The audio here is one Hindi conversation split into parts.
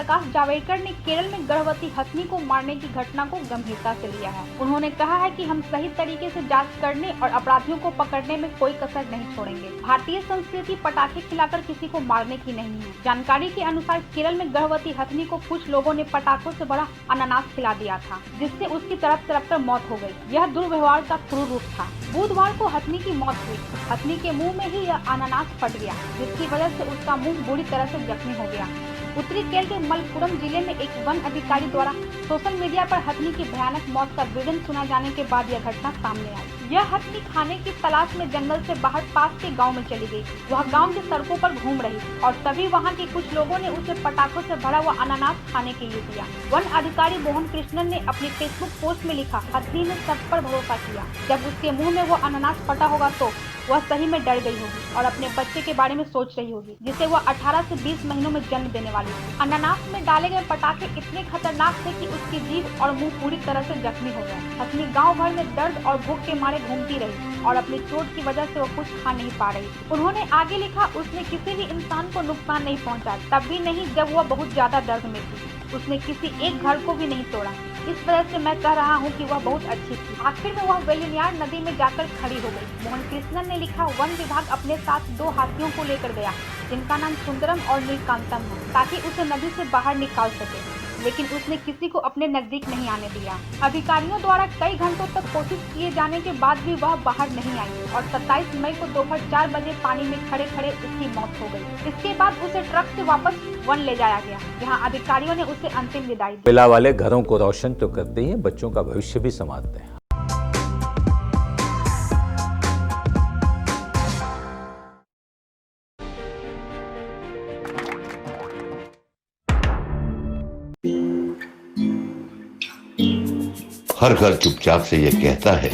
प्रकाश जावड़ेकर ने केरल में गर्भवती हथनी को मारने की घटना को गंभीरता से लिया है। उन्होंने कहा है कि हम सही तरीके से जांच करने और अपराधियों को पकड़ने में कोई कसर नहीं छोड़ेंगे। भारतीय संस्कृति पटाखे खिलाकर किसी को मारने की नहीं है। जानकारी के अनुसार केरल में गर्भवती हथनी को कुछ लोगों ने पटाखों से भरा अनानास खिला दिया था, जिससे उसकी तड़प तड़प कर मौत हो गई। यह दुर्व्यवहार का क्रूर रूप था। बुधवार को हथनी की मौत हुई। हथनी के मुंह में ही यह अनानास फट गया, जिसकी वजह से उसका मुंह बुरी तरह से जख्मी हो गया। उत्तरी केरल के मलप्पुरम जिले में एक वन अधिकारी द्वारा सोशल मीडिया पर हथनी की भयानक मौत का वीडियो सुना जाने के बाद यह घटना सामने आई। यह हथनी खाने की तलाश में जंगल से बाहर पास के गांव में चली गई। वह गांव की सड़कों पर घूम रही और तभी वहां के कुछ लोगों ने उसे पटाखों से भरा हुआ अनानास खाने के लिए दिया। वन अधिकारी मोहन कृष्णन ने अपनी फेसबुक पोस्ट में लिखा, हथनी ने सब पर भरोसा किया। जब उसके मुंह में वो अनानास फटा होगा तो वह सही में डर गई होगी और अपने बच्चे के बारे में सोच रही होगी, जिसे वह 18 से 20 महीनों में जन्म देने वाली थी। अनानास में डाले गए पटाखे इतने खतरनाक थे कि उसकी जीभ और मुंह पूरी तरह से जख्मी हो गए। हथनी गांव भर में दर्द और भूख के मारे घूमती रही और अपनी चोट की वजह से वो कुछ खा नहीं पा रही थी। उन्होंने आगे लिखा, उसने किसी भी इंसान को नुकसान नहीं पहुंचाया, तब भी नहीं जब वह बहुत ज्यादा दर्द में थी। उसने किसी एक घर को भी नहीं तोड़ा। इस वजह से मैं कह रहा हूँ कि वह बहुत अच्छी थी। आखिर में वह वेलिनार नदी में जाकर खड़ी हो गई। मोहन कृष्णन ने लिखा, वन विभाग अपने साथ 2 हाथियों को लेकर गया, जिनका नाम सुंदरम और नीलकांतम है, ताकि उसे नदी से बाहर निकाल सके, लेकिन उसने किसी को अपने नजदीक नहीं आने दिया। अधिकारियों द्वारा कई घंटों तक कोशिश किए जाने के बाद भी वह बाहर नहीं आई और 27 मई को दोपहर 4 बजे पानी में खड़े खड़े उसकी मौत हो गई। इसके बाद उसे ट्रक से वापस वन ले जाया गया, जहां अधिकारियों ने उसे अंतिम विदाई दी। पिला वाले घरों को रोशन तो करते ही हैं, बच्चों का भविष्य भी संवारते हैं। हर घर चुपचाप से ये कहता है,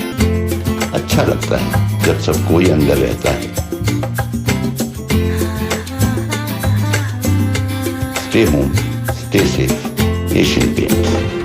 अच्छा लगता है जब सब कोई अंदर रहता है। Stay home, stay safe, Asian paints.